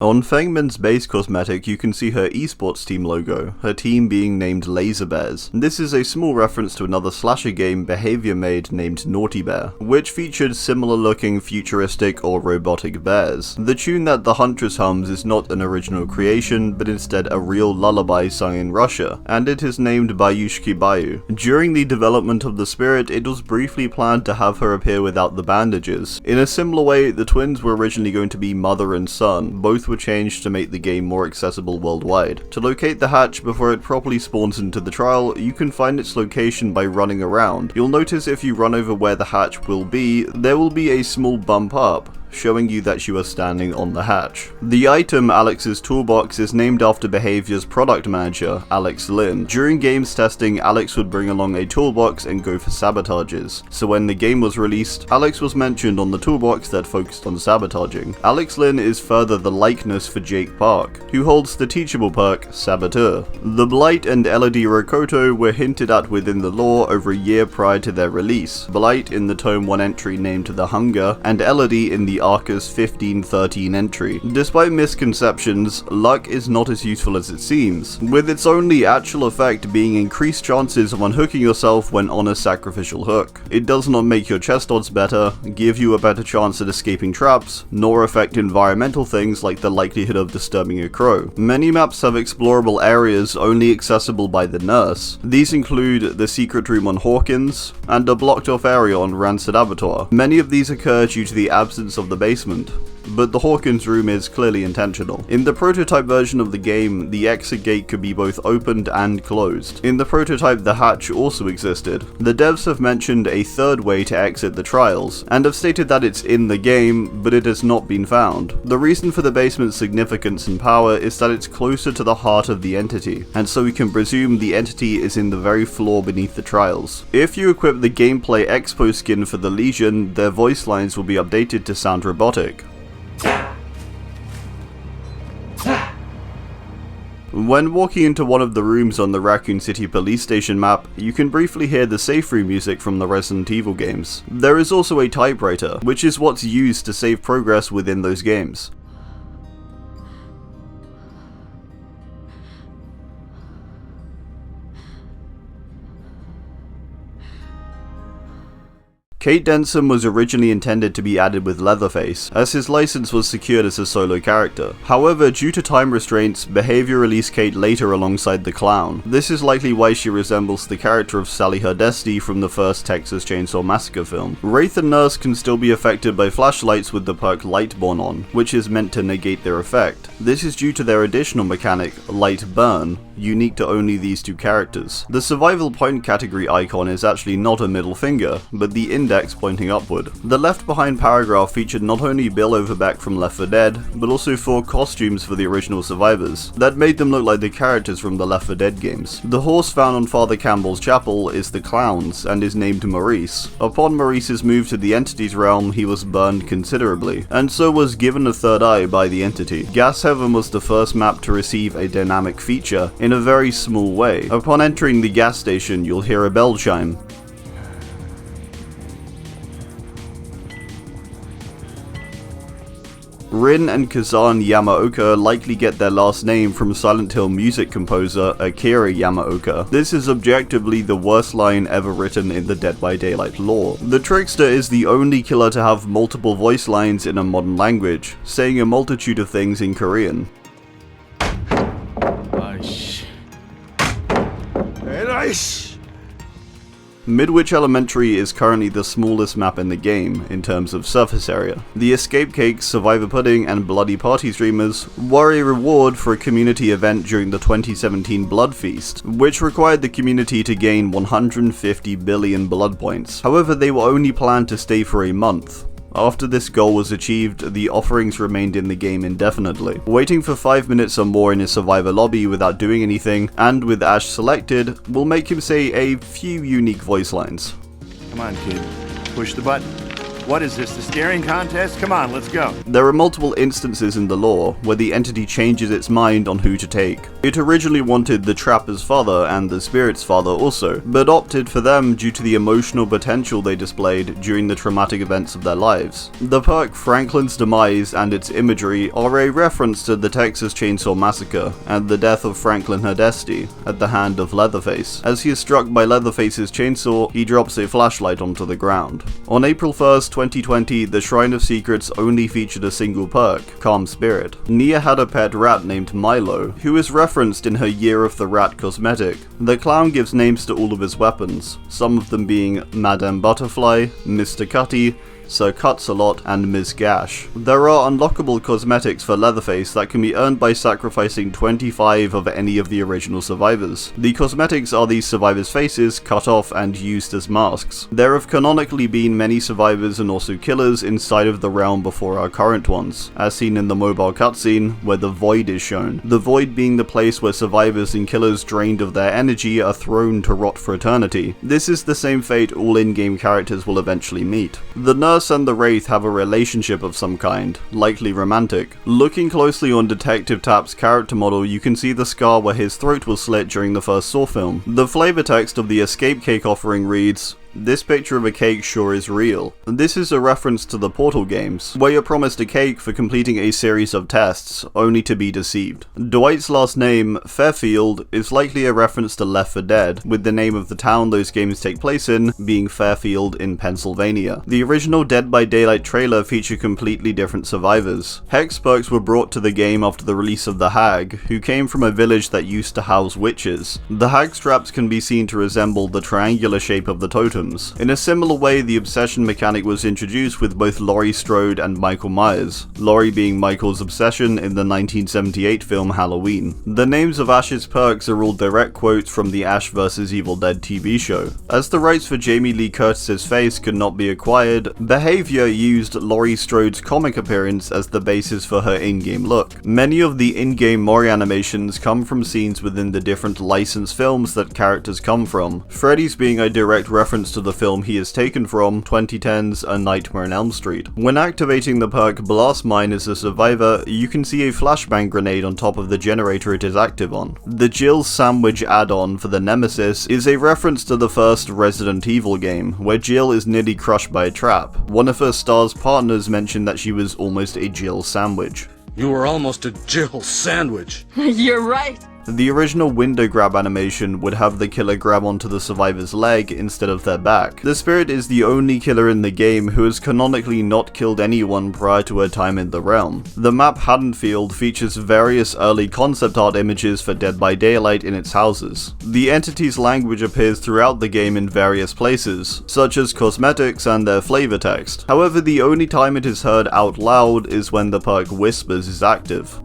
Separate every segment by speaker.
Speaker 1: On Fengmin's base cosmetic, you can see her esports team logo, her team being named Laser Bears. This is a small reference to another slasher game Behavior made named Naughty Bear, which featured similar looking futuristic or robotic bears. The tune that the Huntress hums is not an original creation, but instead a real lullaby sung in Russia, and it is named Bayushki Bayu. During the development of the spirit, it was briefly planned to have her appear without the bandages. In a similar way, the twins were originally going to be mother and son, both were changed to make the game more accessible worldwide. To locate the hatch before it properly spawns into the trial, you can find its location by running around. You'll notice if you run over where the hatch will be, there will be a small bump up, showing you that you are standing on the hatch. The item, Alex's Toolbox, is named after Behavior's product manager, Alex Lin. During games testing, Alex would bring along a toolbox and go for sabotages. So when the game was released, Alex was mentioned on the toolbox that focused on sabotaging. Alex Lin is further the likeness for Jake Park, who holds the teachable perk, Saboteur. The Blight and Elodie Rokoto were hinted at within the lore over a year prior to their release, Blight in the Tome 1 entry named The Hunger, and Elodie in the Arcus 1513 entry. Despite misconceptions, luck is not as useful as it seems, with its only actual effect being increased chances of unhooking yourself when on a sacrificial hook. It does not make your chest odds better, give you a better chance at escaping traps, nor affect environmental things like the likelihood of disturbing a crow. Many maps have explorable areas only accessible by the nurse. These include the secret room on Hawkins, and a blocked off area on Rancid Abattoir. Many of these occur due to the absence of the basement, but the Hawkins room is clearly intentional. In the prototype version of the game, the exit gate could be both opened and closed. In the prototype, the hatch also existed. The devs have mentioned a third way to exit the trials, and have stated that it's in the game, but it has not been found. The reason for the basement's significance and power is that it's closer to the heart of the entity, and so we can presume the entity is in the very floor beneath the trials. If you equip the gameplay expo skin for the Legion, their voice lines will be updated to sound robotic. When walking into one of the rooms on the Raccoon City police station map, you can briefly hear the safe room music from the Resident Evil games. There is also a typewriter, which is what's used to save progress within those games. Kate Denson was originally intended to be added with Leatherface, as his license was secured as a solo character. However, due to time restraints, Behavior released Kate later alongside the Clown. This is likely why she resembles the character of Sally Hardesty from the first Texas Chainsaw Massacre film. Wraith and Nurse can still be affected by flashlights with the perk Lightborn on, which is meant to negate their effect. This is due to their additional mechanic, Light Burn, unique to only these two characters. The survival point category icon is actually not a middle finger, but the index pointing upward. The left behind paragraph featured not only Bill Overbeck from Left 4 Dead, but also 4 costumes for the original survivors, that made them look like the characters from the Left 4 Dead games. The horse found on Father Campbell's chapel is the Clown's, and is named Maurice. Upon Maurice's move to the entity's realm, he was burned considerably, and so was given a third eye by the entity. Gas Heaven was the first map to receive a dynamic feature, in a very small way. Upon entering the gas station, you'll hear a bell chime. Rin and Kazan Yamaoka likely get their last name from Silent Hill music composer Akira Yamaoka. This is objectively the worst line ever written in the Dead by Daylight lore. The Trickster is the only killer to have multiple voice lines in a modern language, saying a multitude of things in Korean. Midwich Elementary is currently the smallest map in the game, in terms of surface area. The Escape Cakes, Survivor Pudding, and Bloody Party streamers were a reward for a community event during the 2017 Blood Feast, which required the community to gain 150 billion blood points. However, they were only planned to stay for a month. After this goal was achieved, the offerings remained in the game indefinitely. Waiting for 5 minutes or more in his survivor lobby without doing anything, and with Ash selected, will make him say a few unique voice lines.
Speaker 2: Come on, kid. Push the button. What is this, the staring contest? Come on, let's go.
Speaker 1: There are multiple instances in the lore where the entity changes its mind on who to take. It originally wanted the Trapper's father and the Spirit's father also, but opted for them due to the emotional potential they displayed during the traumatic events of their lives. The perk Franklin's Demise and its imagery are a reference to the Texas Chainsaw Massacre and the death of Franklin Herdesty at the hand of Leatherface. As he is struck by Leatherface's chainsaw, he drops a flashlight onto the ground. On April 1st, 2020, the Shrine of Secrets only featured a single perk, Calm Spirit. Nia had a pet rat named Milo, who is referenced in her Year of the Rat cosmetic. The clown gives names to all of his weapons, some of them being Madame Butterfly, Mr. Cutty, Sir Cuts-a-Lot, and Ms. Gash. There are unlockable cosmetics for Leatherface that can be earned by sacrificing 25 of any of the original survivors. The cosmetics are these survivors' faces cut off and used as masks. There have canonically been many survivors and also killers inside of the realm before our current ones, as seen in the mobile cutscene where the Void is shown. The Void being the place where survivors and killers drained of their energy are thrown to rot for eternity. This is the same fate all in-game characters will eventually meet. The Nurse and the Wraith have a relationship of some kind, likely romantic. Looking closely on Detective Tapp's character model, you can see the scar where his throat was slit during the first Saw film. The flavor text of the escape cake offering reads, "This picture of a cake sure is real." This is a reference to the Portal games, where you're promised a cake for completing a series of tests, only to be deceived. Dwight's last name, Fairfield, is likely a reference to Left 4 Dead, with the name of the town those games take place in being Fairfield in Pennsylvania. The original Dead by Daylight trailer featured completely different survivors. Hex perks were brought to the game after the release of the Hag, who came from a village that used to house witches. The Hag straps can be seen to resemble the triangular shape of the totem. In a similar way, the obsession mechanic was introduced with both Laurie Strode and Michael Myers, Laurie being Michael's obsession in the 1978 film Halloween. The names of Ash's perks are all direct quotes from the Ash vs. Evil Dead TV show. As the rights for Jamie Lee Curtis's face could not be acquired, Behavior used Laurie Strode's comic appearance as the basis for her in-game look. Many of the in-game Mori animations come from scenes within the different licensed films that characters come from, Freddy's being a direct reference to the film he is taken from, 2010's A Nightmare on Elm Street. When activating the perk Blast Mine as a survivor, you can see a flashbang grenade on top of the generator it is active on. The Jill Sandwich add-on for the Nemesis is a reference to the first Resident Evil game, where Jill is nearly crushed by a trap. One of her star's partners mentioned that she was almost a Jill sandwich.
Speaker 3: You were almost a Jill sandwich.
Speaker 4: You're right.
Speaker 1: The original window grab animation would have the killer grab onto the survivor's leg instead of their back. The Spirit is the only killer in the game who has canonically not killed anyone prior to her time in the realm. The map Haddonfield features various early concept art images for Dead by Daylight in its houses. The entity's language appears throughout the game in various places, such as cosmetics and their flavor text. However, the only time it is heard out loud is when the perk Whispers is active.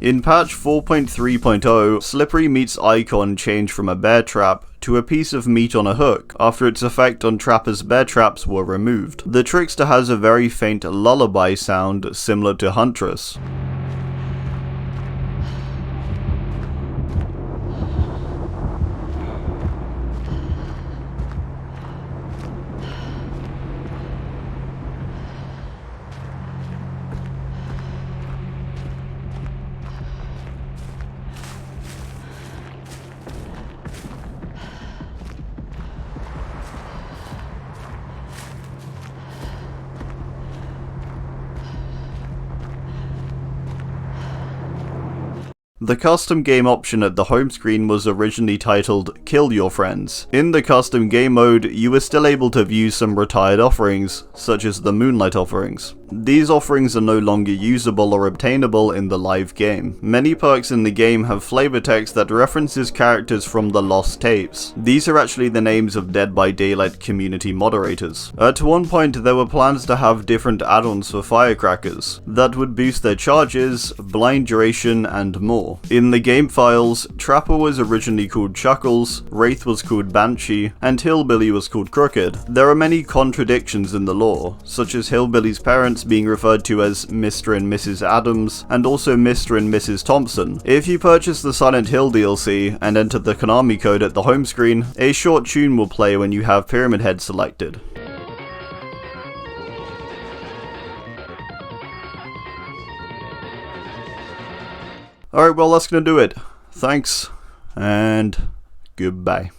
Speaker 1: In patch 4.3.0, Slippery Meat's icon changed from a bear trap to a piece of meat on a hook after its effect on trappers' bear traps were removed. The trickster has a very faint lullaby sound similar to Huntress. The custom game option at the home screen was originally titled Kill Your Friends. In the custom game mode, you were still able to view some retired offerings, such as the Moonlight offerings. These offerings are no longer usable or obtainable in the live game. Many perks in the game have flavor text that references characters from the Lost Tapes. These are actually the names of Dead by Daylight community moderators. At one point, there were plans to have different add-ons for firecrackers that would boost their charges, blind duration, and more. In the game files, Trapper was originally called Chuckles, Wraith was called Banshee, and Hillbilly was called Crooked. There are many contradictions in the lore, such as Hillbilly's parents parents being referred to as Mr. and Mrs. Adams, and also Mr. and Mrs. Thompson. If you purchase the Silent Hill DLC and enter the Konami code at the home screen, a short tune will play when you have Pyramid Head selected. Alright, well that's gonna do it. Thanks, and goodbye.